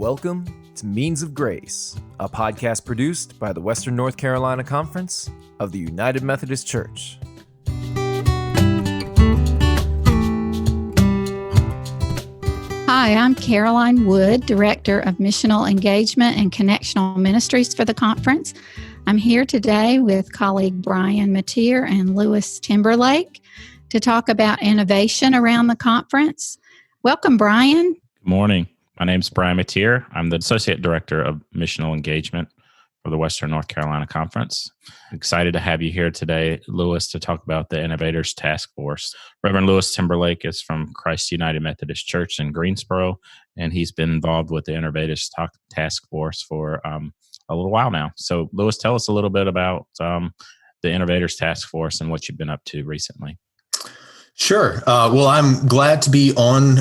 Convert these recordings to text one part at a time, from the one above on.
Welcome to Means of Grace, a podcast produced by the Western North Carolina Conference of the United Methodist Church. Hi, I'm Caroline Wood, Director of Missional Engagement and Connectional Ministries for the conference. I'm here today with colleague Brian Mateer and Lewis Timberlake to talk about innovation around the conference. Welcome, Brian. Good morning. My name is Brian Mateer. I'm the Associate Director of Missional Engagement for the Western North Carolina Conference. Excited to have you here today, Lewis, to talk about the Innovators Task Force. Reverend Lewis Timberlake is from Christ United Methodist Church in Greensboro, and he's been involved with the Innovators Task Force for a little while now. So, Lewis, tell us a little bit about the Innovators Task Force and what you've been up to recently. Sure. Well, I'm glad to be on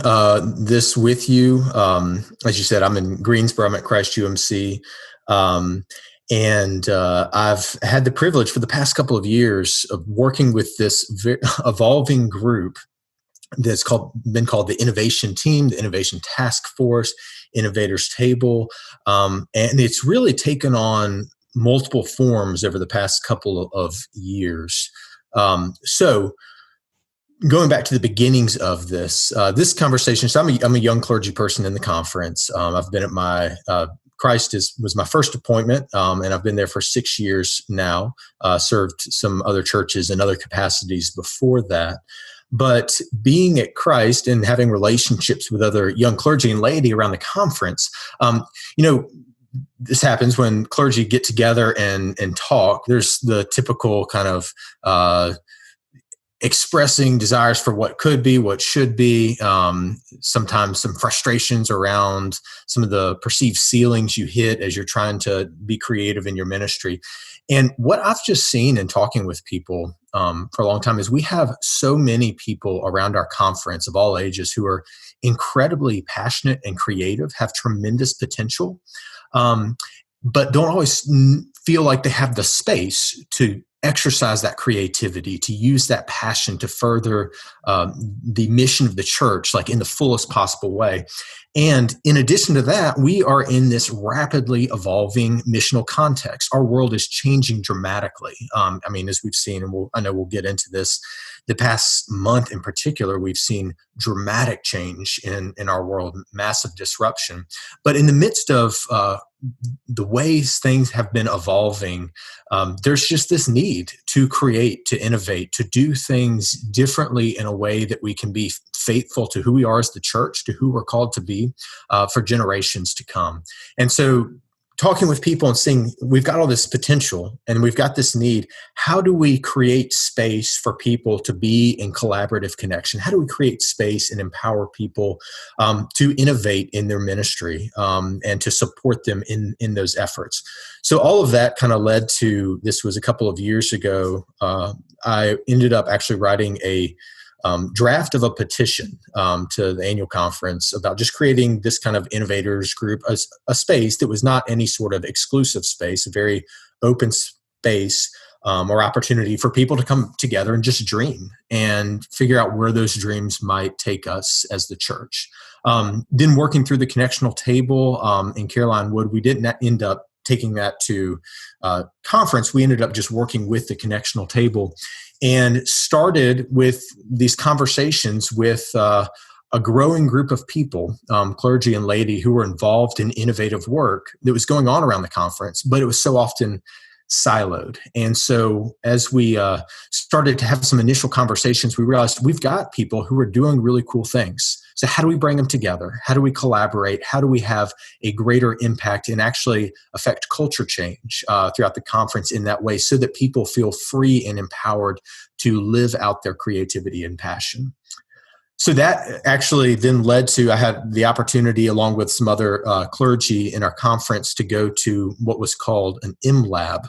this with you. As you said, I'm in Greensboro. I'm at Christ UMC. And I've had the privilege for the past couple of years of working with this evolving group that's been called the Innovation Team, the Innovation Task Force, Innovators Table. And it's really taken on multiple forms over the past couple of years. So going back to the beginnings of this conversation, so I'm a young clergy person in the conference. I've been at Christ was my first appointment, and I've been there for 6 years now, served some other churches in other capacities before that. But being at Christ and having relationships with other young clergy and laity around the conference, this happens when clergy get together and talk. There's the typical kind of expressing desires for what could be, what should be, sometimes some frustrations around some of the perceived ceilings you hit as you're trying to be creative in your ministry. And what I've just seen in talking with people for a long time is we have so many people around our conference of all ages who are incredibly passionate and creative, have tremendous potential, but don't always feel like they have the space to exercise that creativity, to use that passion to further the mission of the church, like in the fullest possible way. And in addition to that, we are in this rapidly evolving missional context. Our world is changing dramatically. As we've seen, and I know we'll get into this, the past month in particular, we've seen dramatic change in our world, massive disruption. But in the midst of the ways things have been evolving, there's just this need to create, to innovate, to do things differently in a way that we can be faithful to who we are as the church, to who we're called to be for generations to come. And so talking with people and seeing we've got all this potential and we've got this need, how do we create space for people to be in collaborative connection? How do we create space and empower people to innovate in their ministry and to support them in those efforts? So all of that kind of led to, this was a couple of years ago, I ended up actually writing a draft of a petition to the annual conference about just creating this kind of innovators group, a space that was not any sort of exclusive space, a very open space or opportunity for people to come together and just dream and figure out where those dreams might take us as the church. Then working through the connectional table in Caroline Wood, we didn't end up taking that to conference. We ended up just working with the connectional table and started with these conversations with a growing group of people, clergy and laity, who were involved in innovative work that was going on around the conference, but it was so often siloed. And so as we started to have some initial conversations, we realized we've got people who are doing really cool things. So how do we bring them together? How do we collaborate? How do we have a greater impact and actually affect culture change throughout the conference in that way so that people feel free and empowered to live out their creativity and passion? So that actually then led to, I had the opportunity along with some other clergy in our conference to go to what was called an M-Lab.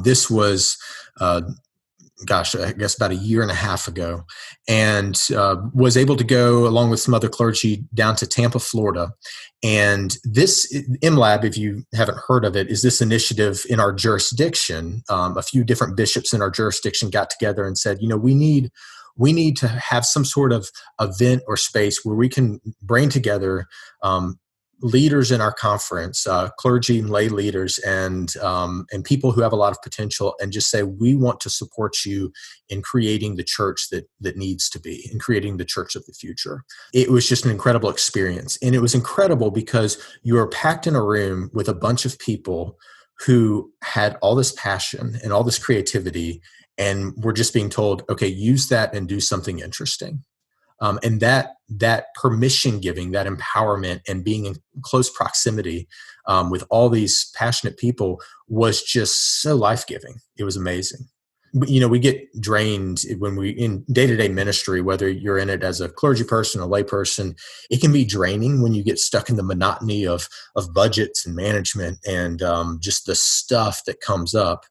This was I guess about a year and a half ago, and was able to go along with some other clergy down to Tampa, Florida. And this M-Lab, if you haven't heard of it, is this initiative in our jurisdiction. A few different bishops in our jurisdiction got together and said, we need to have some sort of event or space where we can bring together leaders in our conference, clergy and lay leaders, and people who have a lot of potential, and just say, we want to support you in creating the church that needs to be, in creating the church of the future. It was just an incredible experience. And it was incredible because you were packed in a room with a bunch of people who had all this passion and all this creativity, and were just being told, okay, use that and do something interesting. And that permission giving, that empowerment, and being in close proximity with all these passionate people was just so life-giving. It was amazing. We get drained when we in day-to-day ministry, whether you're in it as a clergy person, a lay person. It can be draining when you get stuck in the monotony of budgets and management and just the stuff that comes up.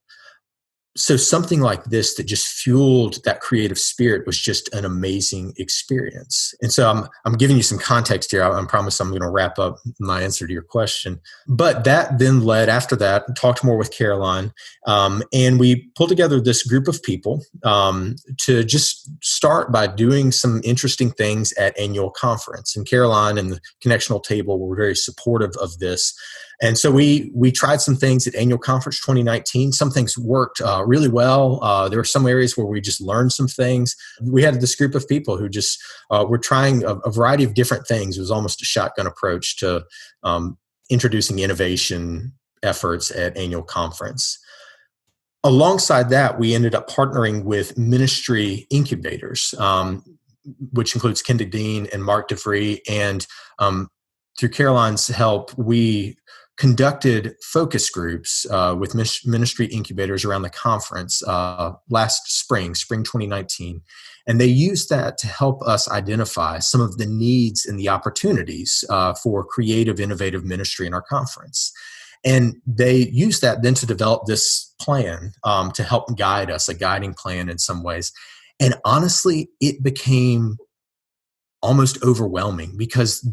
So something like this that just fueled that creative spirit was just an amazing experience. And so I'm giving you some context here. I promise I'm going to wrap up my answer to your question. But that then led, after that, talked more with Caroline, and we pulled together this group of people to just start by doing some interesting things at annual conference. And Caroline and the Connectional Table were very supportive of this. And so we tried some things at Annual Conference 2019. Some things worked really well. There were some areas where we just learned some things. We had this group of people who just were trying a variety of different things. It was almost a shotgun approach to introducing innovation efforts at Annual Conference. Alongside that, we ended up partnering with ministry incubators, which includes Ken Dean and Mark DeVry. And through Caroline's help, we conducted focus groups with ministry incubators around the conference last spring 2019. And they used that to help us identify some of the needs and the opportunities for creative, innovative ministry in our conference. And they used that then to develop this plan to help guide us, a guiding plan in some ways. And honestly, it became almost overwhelming because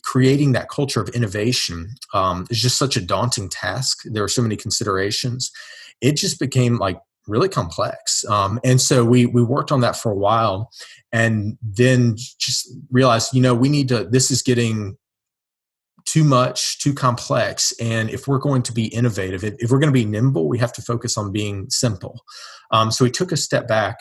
creating that culture of innovation is just such a daunting task. There are so many considerations. It just became like really complex. And so we worked on that for a while, and then just realized, this is getting too much, too complex. And if we're going to be innovative, if we're going to be nimble, we have to focus on being simple. So we took a step back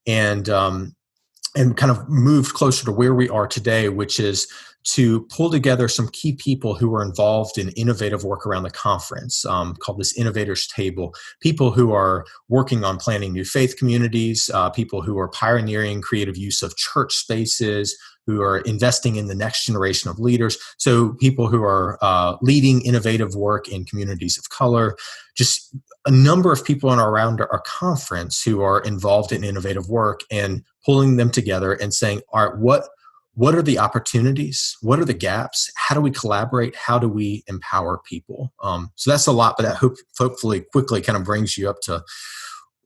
and kind of moved closer to where we are today, which is to pull together some key people who are involved in innovative work around the conference, called this Innovators Table. People who are working on planning new faith communities, people who are pioneering creative use of church spaces, who are investing in the next generation of leaders. So people who are leading innovative work in communities of color, just a number of people around our conference who are involved in innovative work, and pulling them together and saying, all right, what are the opportunities? What are the gaps? How do we collaborate? How do we empower people? So that's a lot, but that hopefully quickly kind of brings you up to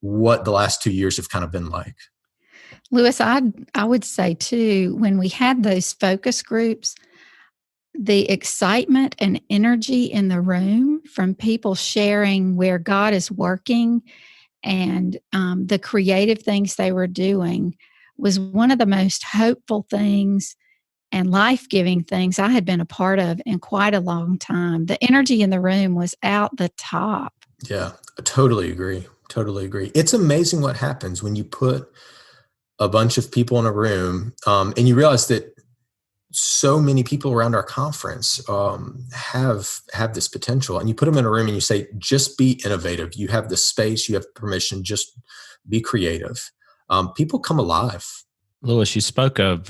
what the last 2 years have kind of been like. Lewis, I would say too, when we had those focus groups, the excitement and energy in the room from people sharing where God is working and the creative things they were doing was one of the most hopeful things and life-giving things I had been a part of in quite a long time. The energy in the room was out the top. Yeah, I totally agree. Totally agree. It's amazing what happens when you put a bunch of people in a room and you realize that so many people around our conference have this potential, and you put them in a room and you say, just be innovative. You have the space, you have permission, just be creative. People come alive. Lewis, you spoke of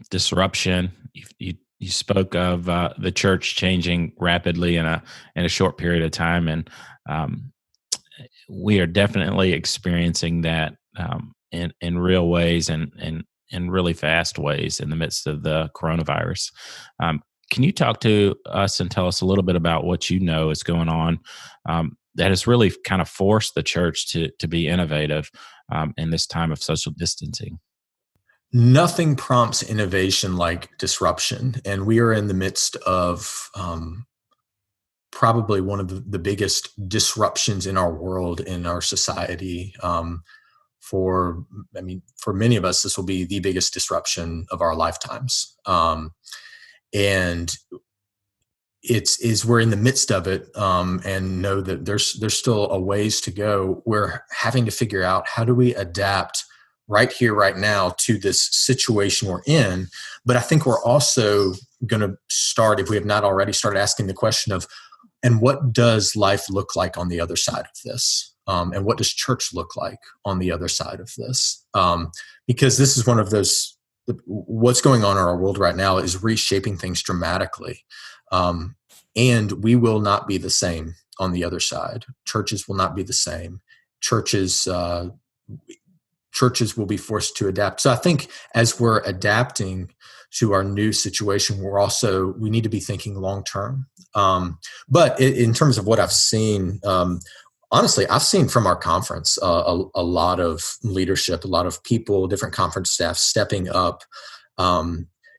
disruption. You spoke of the church changing rapidly in a short period of time, and we are definitely experiencing that in real ways and in really fast ways in the midst of the coronavirus. Can you talk to us and tell us a little bit about what you know is going on that has really kind of forced the church to be innovative in this time of social distancing? Nothing prompts innovation like disruption. And we are in the midst of probably one of the biggest disruptions in our world, in our society. For many of us, this will be the biggest disruption of our lifetimes. And it's we're in the midst of it, and know that there's still a ways to go. We're having to figure out, how do we adapt right here, right now, to this situation we're in. But I think we're also going to start, if we have not already started, asking the question of, and what does life look like on the other side of this? And what does church look like on the other side of this? Because this is one of those, what's going on in our world right now is reshaping things dramatically. And we will not be the same on the other side. Churches will not be the same. Churches will be forced to adapt. So I think as we're adapting to our new situation, we need to be thinking long term. But in terms of what I've seen, honestly, I've seen from our conference a lot of leadership, a lot of people, different conference staff stepping up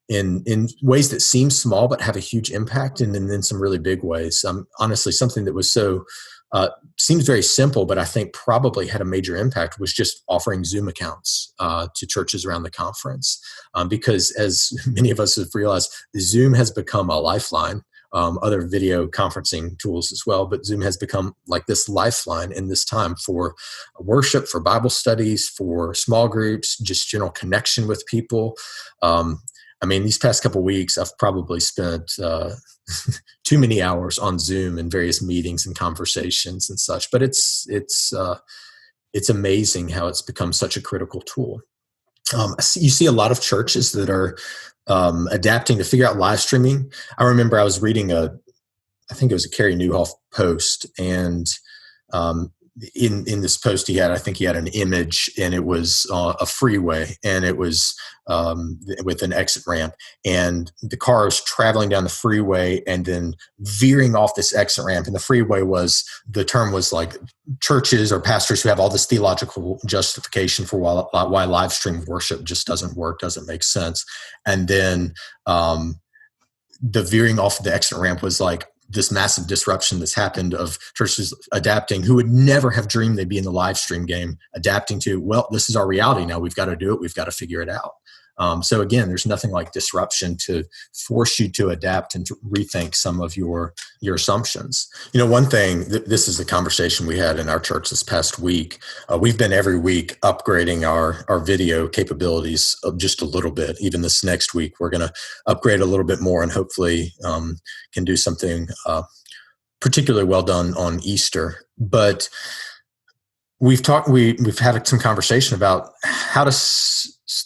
in ways that seem small but have a huge impact, and then in some really big ways. Honestly, something that was seems very simple, but I think probably had a major impact, was just offering Zoom accounts to churches around the conference. Because as many of us have realized, Zoom has become a lifeline. Other video conferencing tools as well, but Zoom has become like this lifeline in this time for worship, for Bible studies, for small groups, just general connection with people. These past couple of weeks, I've probably spent too many hours on Zoom and various meetings and conversations and such. But it's amazing how it's become such a critical tool. You see a lot of churches that are adapting to figure out live streaming. I remember I was reading I think it was a Carey Nieuwhof post, and in this post he had an image, and it was a freeway, and it was with an exit ramp, and the car is traveling down the freeway and then veering off this exit ramp. And the freeway the term was like churches or pastors who have all this theological justification for why live stream worship just doesn't work, doesn't make sense. And then the veering off the exit ramp was like this massive disruption that's happened of churches adapting, who would never have dreamed they'd be in the live stream game, adapting to, well, this is our reality now. We've got to do it. We've got to figure it out. So again, there's nothing like disruption to force you to adapt and to rethink some of your assumptions. One thing, this is the conversation we had in our church this past week. We've been every week upgrading our video capabilities just a little bit. Even this next week, we're going to upgrade a little bit more, and hopefully can do something particularly well done on Easter. But we've had some conversation about how to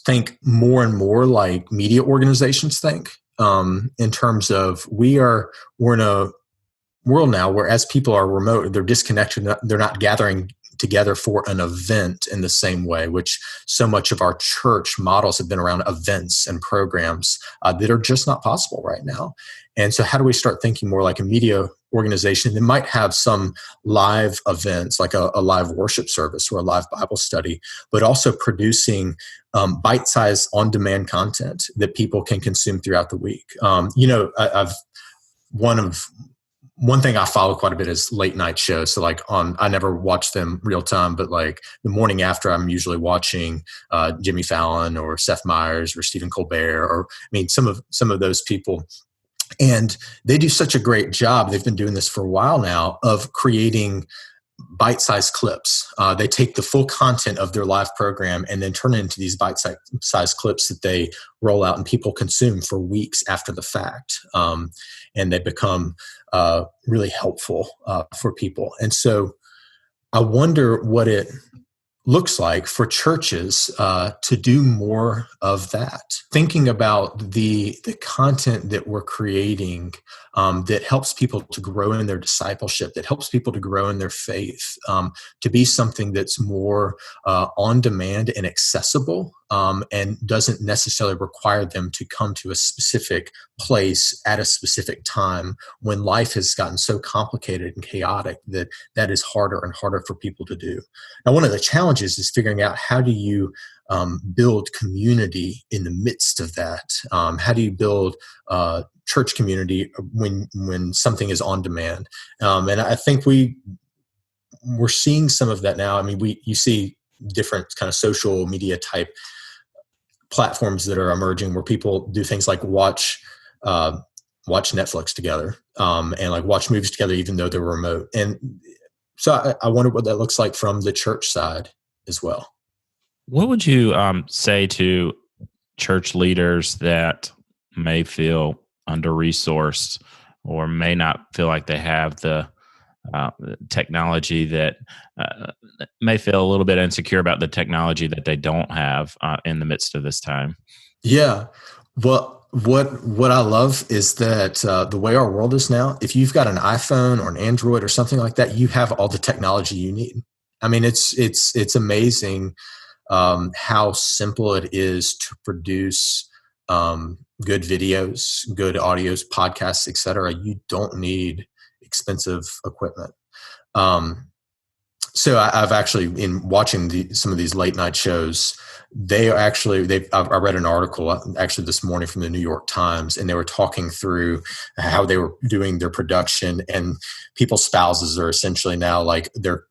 think more and more like media organizations think, in terms of we're in a world now where, as people are remote, they're disconnected, they're not gathering together for an event in the same way, which so much of our church models have been around events and programs that are just not possible right now. And so how do we start thinking more like a media organization that might have some live events, like a live worship service or a live Bible study, but also producing bite-sized on-demand content that people can consume throughout the week? One thing I follow quite a bit is late night shows. So I never watch them real time, but like the morning after, I'm usually watching Jimmy Fallon or Seth Meyers or Stephen Colbert, or some of those people. And they do such a great job. They've been doing this for a while now, of creating bite-sized clips. They take the full content of their live program and then turn it into these bite-sized clips that they roll out and people consume for weeks after the fact. And they become really helpful for people. And so I wonder what it looks like for churches to do more of that. Thinking about the content that we're creating that helps people to grow in their discipleship, that helps people to grow in their faith, to be something that's more on demand and accessible, and doesn't necessarily require them to come to a specific place at a specific time, when life has gotten so complicated and chaotic that is harder and harder for people to do. Now, one of the challenges is figuring out, how do you build community in the midst of that? How do you build church community when something is on demand? And I think we're seeing some of that now. You see different kind of social media type platforms that are emerging, where people do things like watch watch Netflix together, and like watch movies together, even though they're remote. And so I wonder what that looks like from the church side as well. What would you say to church leaders that may feel under-resourced or may not feel like they have the technology, that may feel a little bit insecure about the technology that they don't have in the midst of this time? Yeah. Well, what I love is that the way our world is now, if you've got an iPhone or an Android or something like that, you have all the technology you need. I mean, it's amazing how simple it is to produce good videos, good audios, podcasts, etc. You don't need expensive equipment. So I've actually, in watching some of these late night shows, I read an article actually this morning from the New York Times, and they were talking through how they were doing their production, and people's spouses are essentially now like they're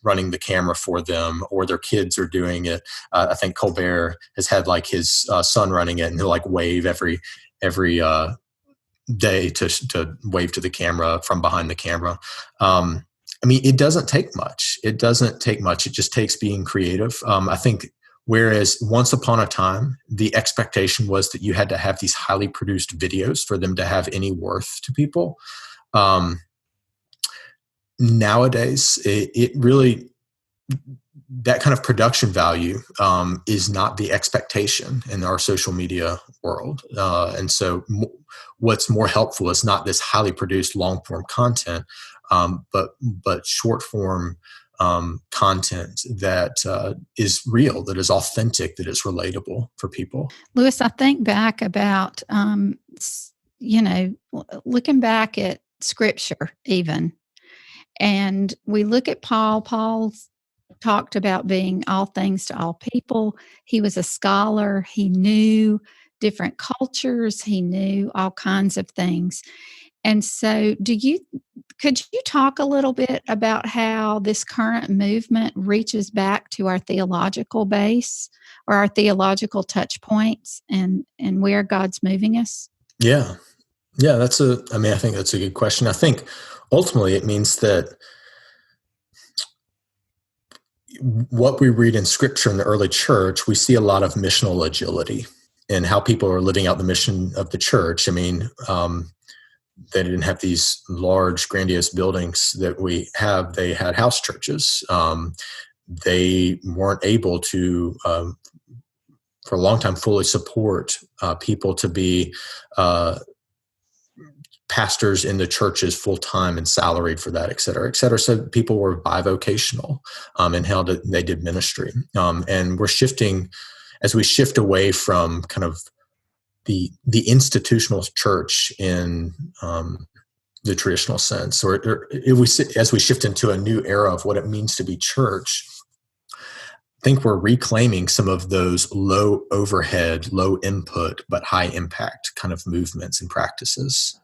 running the camera for them, or their kids are doing it. I think Colbert has had like his son running it, and he'll like wave every day to wave to the camera from behind the camera. I mean, it doesn't take much. It just takes being creative. I think whereas once upon a time, the expectation was that you had to have these highly produced videos for them to have any worth to people. Nowadays, it really, that kind of production value is not the expectation in our social media world. And so what's more helpful is not this highly produced long form content, but short form content that is real, that is authentic, that is relatable for people. Lewis, I think back about, looking back at Scripture even, and we look at Paul. Paul's talked about being all things to all people. He was a scholar. He knew different cultures. He knew all kinds of things. And so could you talk a little bit about how this current movement reaches back to our theological base or our theological touch points and where God's moving us? Yeah. Yeah, I think that's a good question. I think ultimately it means that what we read in Scripture in the early church, we see a lot of missional agility in how people are living out the mission of the church. I mean, they didn't have these large, grandiose buildings that we have. They had house churches. They weren't able to, for a long time, fully support people to be pastors in the churches full time and salaried for that, et cetera, et cetera. So people were bivocational in how they did ministry. And we're shifting, as we shift away from kind of the institutional church in the traditional sense, or as we shift into a new era of what it means to be church, I think we're reclaiming some of those low overhead, low input, but high impact kind of movements and practices.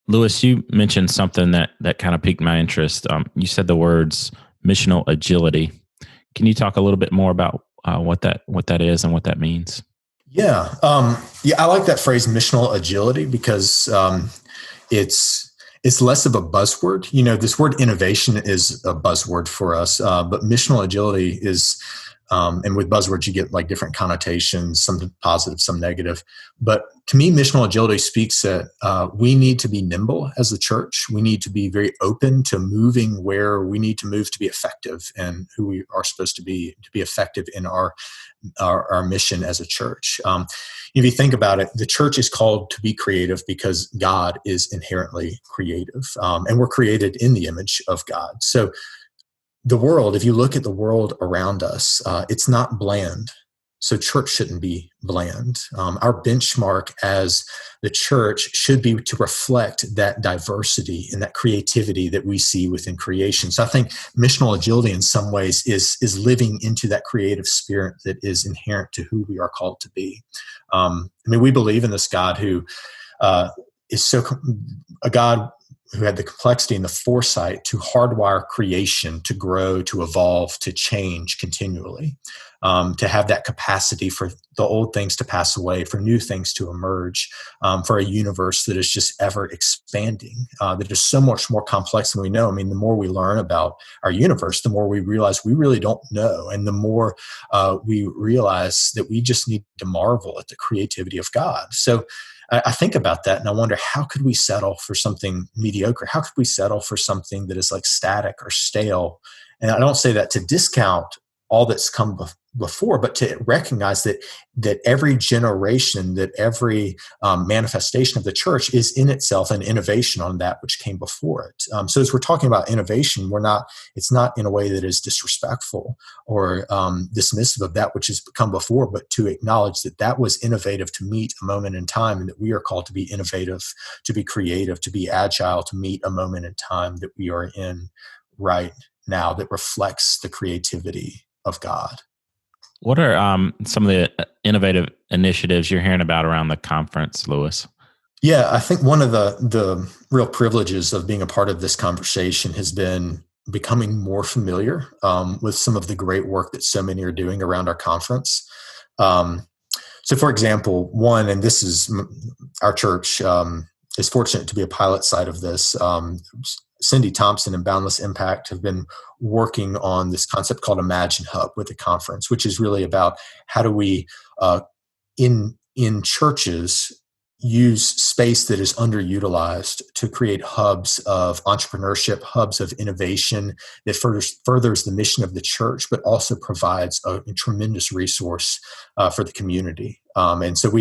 Lewis, you mentioned something that kind of piqued my interest. You said the words missional agility. Can you talk a little bit more about what that is and what that means? Yeah. I like that phrase, missional agility, because it's less of a buzzword. You know, this word innovation is a buzzword for us, but missional agility is, and with buzzwords, you get like different connotations, some positive, some negative. But to me, missional agility speaks that we need to be nimble as a church. We need to be very open to moving where we need to move to be effective, and who we are supposed to be effective in our mission as a church. If you think about it, the church is called to be creative because God is inherently creative, and we're created in the image of God. So the world, if you look at the world around us, it's not bland. So church shouldn't be bland. Our benchmark as the church should be to reflect that diversity and that creativity that we see within creation. So I think missional agility in some ways is living into that creative spirit that is inherent to who we are called to be. We believe in this God who is a God who had the complexity and the foresight to hardwire creation to grow, to evolve, to change continually, to have that capacity for the old things to pass away, for new things to emerge, for a universe that is just ever expanding, that is so much more complex than we know. I mean, the more we learn about our universe, the more we realize we really don't know. And the more we realize that we just need to marvel at the creativity of God. So I think about that and I wonder, how could we settle for something mediocre? How could we settle for something that is like static or stale? And I don't say that to discount all that's come before, but to recognize that every generation, that every manifestation of the church is in itself an innovation on that which came before it. So as we're talking about innovation, it's not in a way that is disrespectful or dismissive of that which has come before, but to acknowledge that that was innovative to meet a moment in time, and that we are called to be innovative, to be creative, to be agile, to meet a moment in time that we are in right now that reflects the creativity of God. What are some of the innovative initiatives you're hearing about around the conference, Lewis? Yeah, I think one of the real privileges of being a part of this conversation has been becoming more familiar with some of the great work that so many are doing around our conference. So, for example, one, and this is our church is fortunate to be a pilot site of this. Cindy Thompson and Boundless Impact have been working on this concept called Imagine Hub with the conference, which is really about how do we, in churches, use space that is underutilized to create hubs of entrepreneurship, hubs of innovation that furthers the mission of the church, but also provides a tremendous resource for the community. And so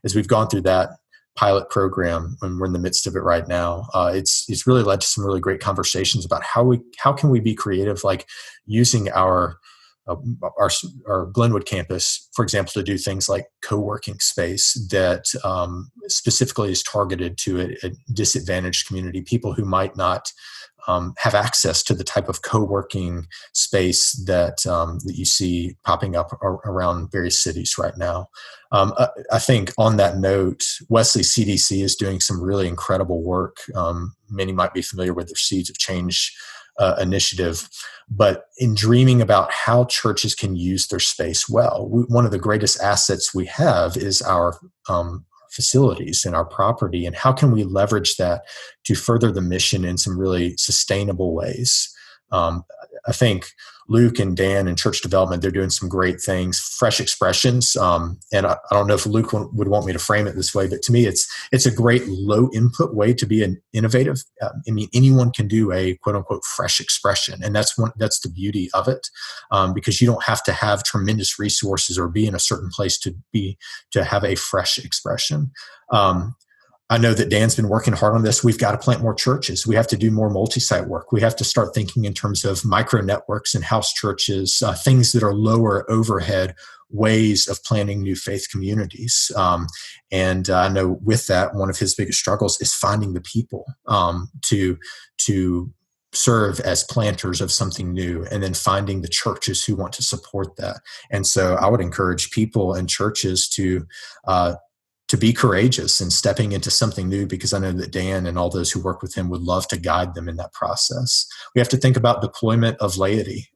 as we've gone through that pilot program, and we're in the midst of it right now, it's really led to some really great conversations about how can we be creative, like using our Glenwood campus, for example, to do things like co-working space that specifically is targeted to a disadvantaged community, people who might not have access to the type of co-working space that you see popping up around various cities right now. I think on that note, Wesley CDC is doing some really incredible work. Many might be familiar with their Seeds of Change initiative, but in dreaming about how churches can use their space well, one of the greatest assets we have is our facilities and our property, and how can we leverage that to further the mission in some really sustainable ways. I think Luke and Dan in church development, they're doing some great things, fresh expressions. And I don't know if Luke would want me to frame it this way, but to me, it's a great low input way to be an innovative. I mean, anyone can do a quote unquote fresh expression. And that's the beauty of it, because you don't have to have tremendous resources or be in a certain place to have a fresh expression. I know that Dan's been working hard on this. We've got to plant more churches. We have to do more multi-site work. We have to start thinking in terms of micro networks and house churches, things that are lower overhead ways of planning new faith communities. And I know with that, one of his biggest struggles is finding the people to serve as planters of something new, and then finding the churches who want to support that. And so I would encourage people and churches to be courageous in stepping into something new, because I know that Dan and all those who work with him would love to guide them in that process. We have to think about deployment of laity.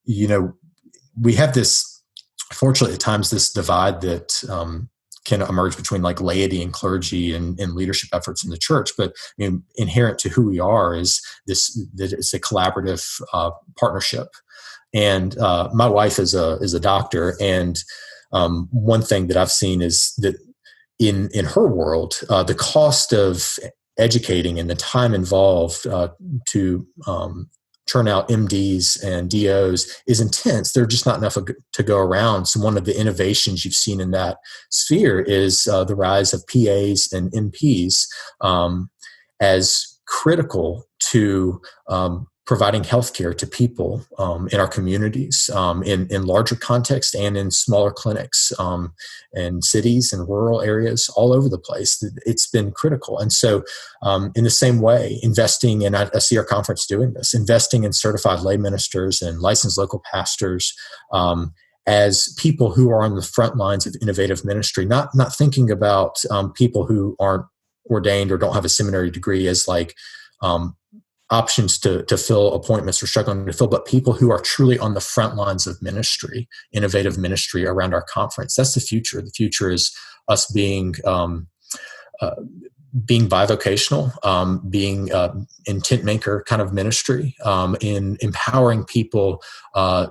We have this, fortunately at times, this divide that can emerge between like laity and clergy and leadership efforts in the church. But inherent to who we are is that it's a collaborative partnership. And my wife is a doctor, and one thing that I've seen is that in her world, the cost of educating and the time involved to churn out MDs and DOs is intense. There are just not enough to go around. So one of the innovations you've seen in that sphere is the rise of PAs and NPs as critical to providing healthcare to people in our communities, in larger context and in smaller clinics, in cities and rural areas all over the place. It's been critical. And so in the same way, investing in, I see our conference doing this, investing in certified lay ministers and licensed local pastors as people who are on the front lines of innovative ministry, not thinking about people who aren't ordained or don't have a seminary degree as like options to fill appointments or struggling to fill, but people who are truly on the front lines of ministry, innovative ministry around our conference. That's the future. The future is us being bivocational, being intent maker kind of ministry, in empowering people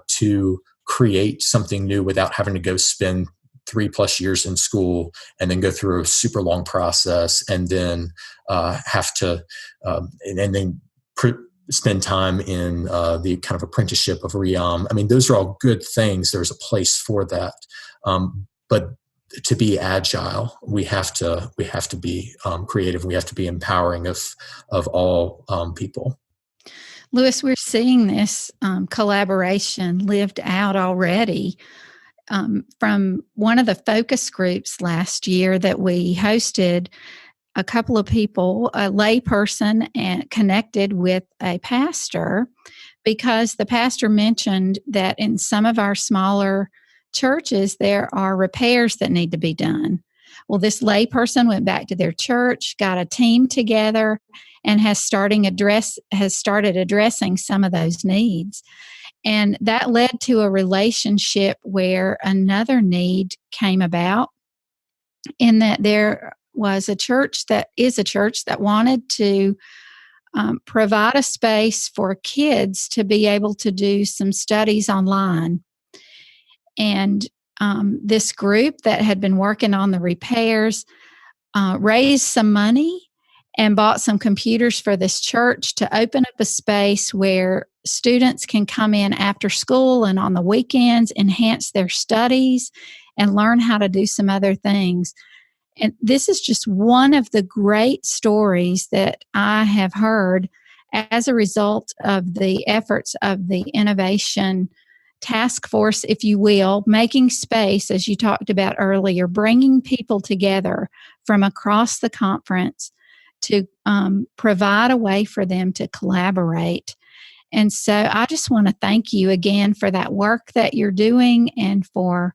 to create something new without having to go spend 3+ years in school and then go through a super long process and then have to and then spend time in the kind of apprenticeship of REAM. I mean, those are all good things. There's a place for that, but to be agile, we have to be creative. We have to be empowering of all people. Lewis, we're seeing this collaboration lived out already. From one of the focus groups last year that we hosted, a couple of people, a lay person, and connected with a pastor, because the pastor mentioned that in some of our smaller churches there are repairs that need to be done. Well, this lay person went back to their church, got a team together, and has started addressing some of those needs. And that led to a relationship where another need came about, in that there was a church that wanted to provide a space for kids to be able to do some studies online. And this group that had been working on the repairs raised some money and bought some computers for this church to open up a space where students can come in after school and on the weekends, enhance their studies, and learn how to do some other things. And this is just one of the great stories that I have heard as a result of the efforts of the innovation task force, if you will, making space, as you talked about earlier, bringing people together from across the conference to provide a way for them to collaborate. And so I just want to thank you again for that work that you're doing, and for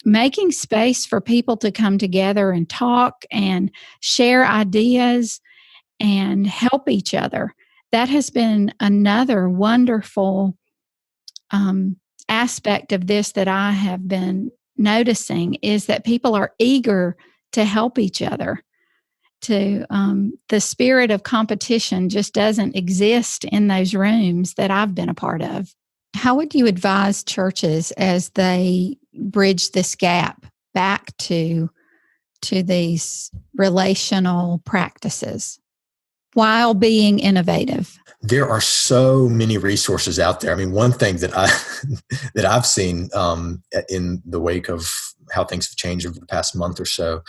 making space for people to come together and talk and share ideas and help each other. That has been another wonderful aspect of this that I have been noticing, is that people are eager to help each other. The spirit of competition just doesn't exist in those rooms that I've been a part of. How would you advise churches as they bridge this gap back to these relational practices while being innovative? There are so many resources out there. I mean, one thing that I've seen in the wake of how things have changed over the past month or so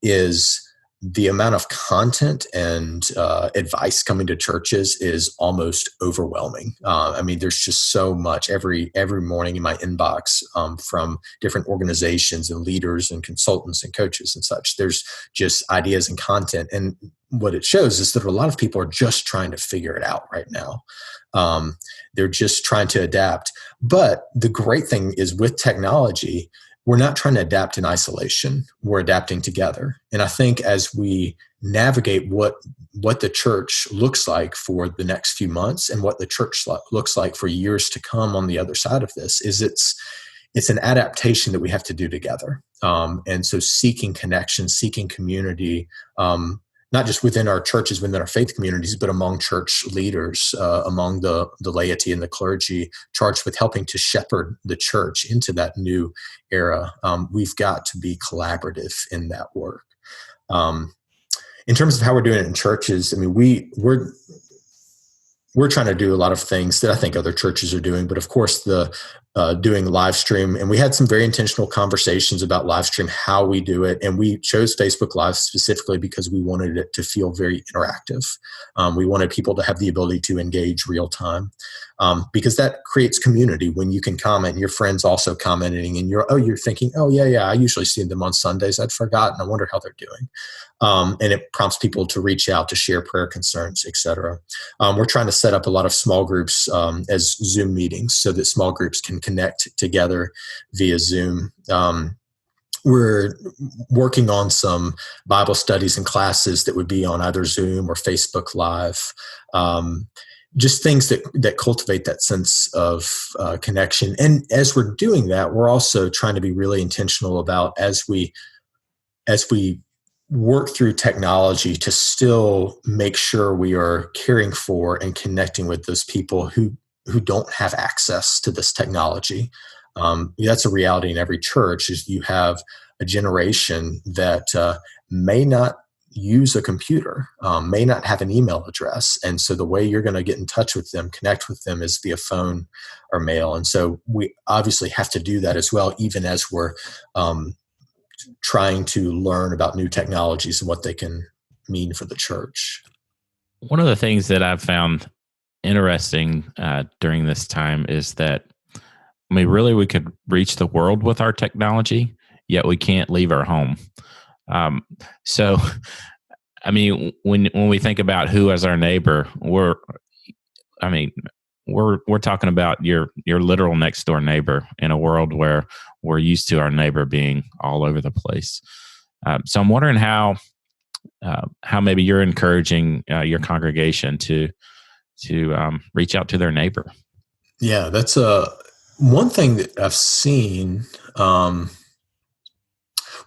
is the amount of content and advice coming to churches is almost overwhelming. I mean, there's just so much every morning in my inbox from different organizations and leaders and consultants and coaches and such. There's just ideas and content. And what it shows is that a lot of people are just trying to figure it out right now. They're just trying to adapt. But the great thing is, with technology, we're not trying to adapt in isolation. We're adapting together. And I think as we navigate what the church looks like for the next few months, and what the church looks like for years to come on the other side of this, is it's an adaptation that we have to do together. And so seeking connection, seeking community, not just within our churches, within our faith communities, but among church leaders, among the laity and the clergy charged with helping to shepherd the church into that new era. We've got to be collaborative in that work. In terms of how we're doing it in churches, I mean, we're trying to do a lot of things that I think other churches are doing, but of course the doing live stream, and we had some very intentional conversations about live stream, how we do it. And we chose Facebook Live specifically because we wanted it to feel very interactive. We wanted people to have the ability to engage real time, because that creates community when you can comment and your friends also commenting, and you're thinking, oh yeah, I usually see them on Sundays. I'd forgotten. I wonder how they're doing. And it prompts people to reach out, to share prayer concerns, etc. We're trying to set up a lot of small groups as Zoom meetings so that small groups can connect together via Zoom. we're working on some Bible studies and classes that would be on either Zoom or Facebook Live. Just things that cultivate that sense of connection. And as we're doing that, we're also trying to be really intentional about as we work through technology to still make sure we are caring for and connecting with those people who don't have access to this technology. That's a reality in every church, is you have a generation that may not use a computer, may not have an email address. And so the way you're going to get in touch with them, connect with them, is via phone or mail. And so we obviously have to do that as well, even as we're trying to learn about new technologies and what they can mean for the church. One of the things that I've found interesting during this time is that, really we could reach the world with our technology, yet we can't leave our home. So, when we think about who is our neighbor, we're talking about your literal next door neighbor in a world where we're used to our neighbor being all over the place. So I'm wondering how maybe you're encouraging your congregation to reach out to their neighbor. Yeah, that's one thing that I've seen.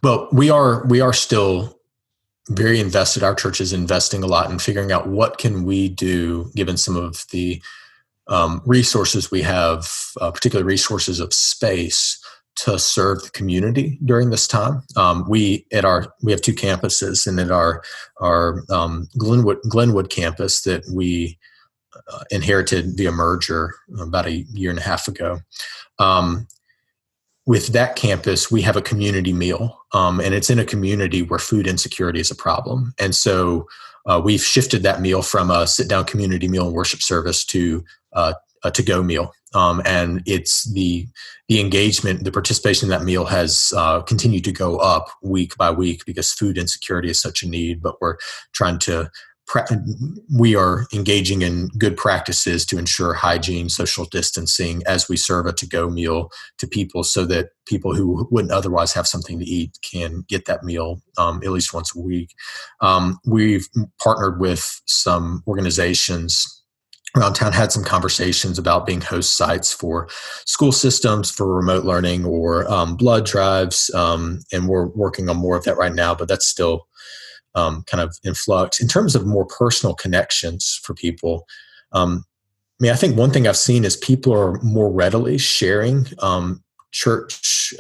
Well, we are still very invested. Our church is investing a lot in figuring out what can we do, given some of the resources we have, particularly resources of space, to serve the community during this time. We have two campuses, and at our Glenwood campus that we inherited via merger about a year and a half ago. With that campus, we have a community meal, and it's in a community where food insecurity is a problem. And so we've shifted that meal from a sit-down community meal and worship service to a to-go meal. And it's the engagement, the participation in that meal has continued to go up week by week because food insecurity is such a need. But we're trying to we are engaging in good practices to ensure hygiene, social distancing as we serve a to-go meal to people, so that people who wouldn't otherwise have something to eat can get that meal at least once a week. We've partnered with some organizations around town, had some conversations about being host sites for school systems for remote learning or blood drives, and we're working on more of that right now, but that's still kind of in flux. In terms of more personal connections for people, I think one thing I've seen is people are more readily sharing church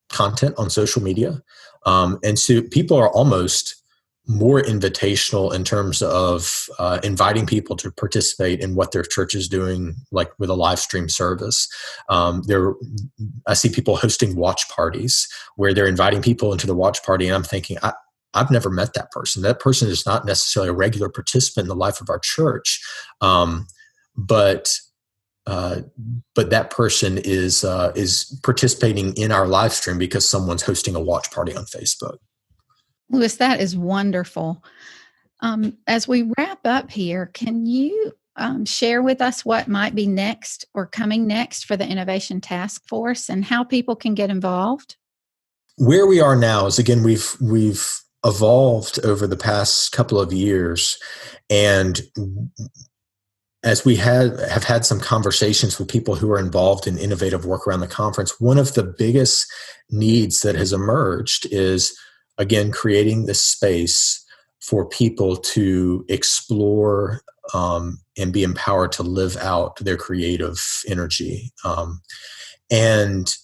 content on social media. And so people are almost more invitational in terms of inviting people to participate in what their church is doing, like with a live stream service. I see people hosting watch parties where they're inviting people into the watch party, and I'm thinking, I've never met that person. That person is not necessarily a regular participant in the life of our church, but that person is participating in our live stream because someone's hosting a watch party on Facebook. Louis, that is wonderful. As we wrap up here, can you share with us what might be next or coming next for the Innovation Task Force and how people can get involved? Where we are now is, again, we've evolved over the past couple of years, and as we have had some conversations with people who are involved in innovative work around the conference, one of the biggest needs that has emerged is, again, creating this space for people to explore and be empowered to live out their creative energy. And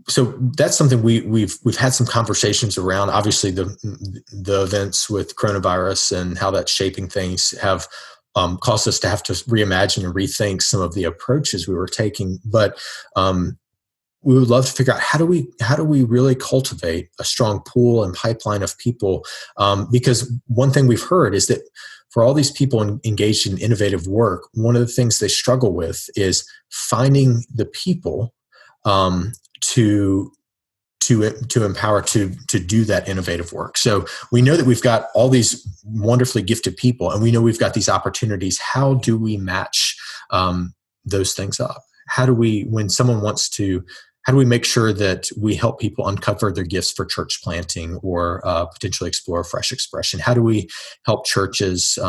so that's something we've had some conversations around. Obviously, the events with coronavirus and how that's shaping things have caused us to have to reimagine and rethink some of the approaches we were taking. But we would love to figure out how do we really cultivate a strong pool and pipeline of people? Because one thing we've heard is that for all these people engaged in innovative work, one of the things they struggle with is finding the people to empower to do that innovative work. So we know that we've got all these wonderfully gifted people, and we know we've got these opportunities. How do we match those things up? How do we, when someone wants to how do we make sure that we help people uncover their gifts for church planting or potentially explore fresh expression? How do we help churches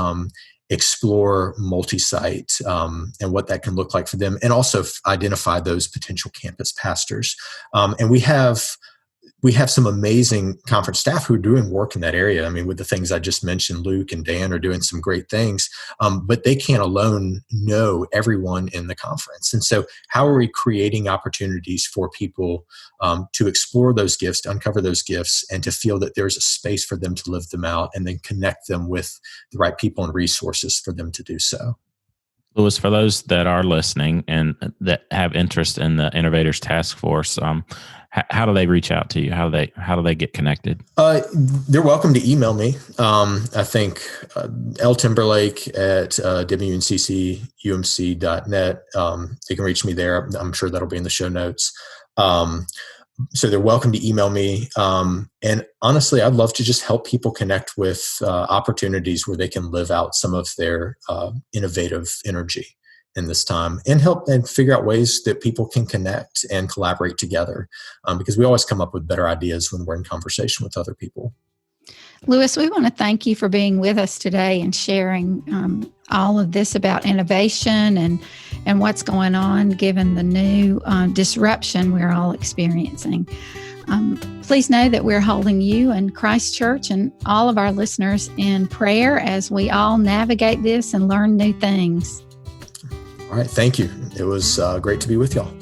explore multi-site and what that can look like for them, and also identify those potential campus pastors? And we have some amazing conference staff who are doing work in that area. I mean, with the things I just mentioned, Luke and Dan are doing some great things, but they can't alone know everyone in the conference. And so how are we creating opportunities for people to explore those gifts, to uncover those gifts, and to feel that there's a space for them to live them out, and then connect them with the right people and resources for them to do so? Louis, for those that are listening and that have interest in the Innovators Task Force, how do they reach out to you? How do they get connected? They're welcome to email me. I think Timberlake at wnccumc.net. They can reach me there. I'm sure that'll be in the show notes. So they're welcome to email me. And honestly, I'd love to just help people connect with opportunities where they can live out some of their innovative energy in this time, and help and figure out ways that people can connect and collaborate together, because we always come up with better ideas when we're in conversation with other people. Louis, we want to thank you for being with us today and sharing all of this about innovation and what's going on given the new disruption we're all experiencing. Please know that we're holding you and Christ Church and all of our listeners in prayer as we all navigate this and learn new things. All right. Thank you. It was great to be with y'all.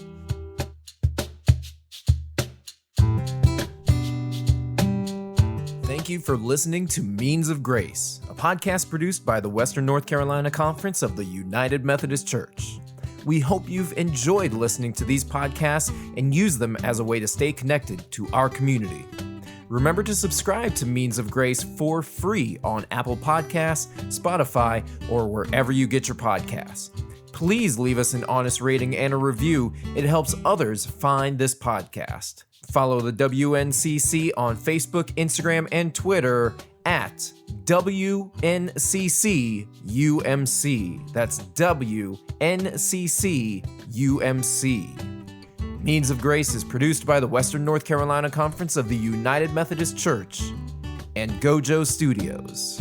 Thank you for listening to Means of Grace, a podcast produced by the Western North Carolina Conference of the United Methodist Church. We hope you've enjoyed listening to these podcasts and use them as a way to stay connected to our community. Remember to subscribe to Means of Grace for free on Apple Podcasts, Spotify, or wherever you get your podcasts. Please leave us an honest rating and a review. It helps others find this podcast. Follow the WNCC on Facebook, Instagram, and Twitter at WNCCUMC. That's WNCCUMC. Means of Grace is produced by the Western North Carolina Conference of the United Methodist Church and Gojo Studios.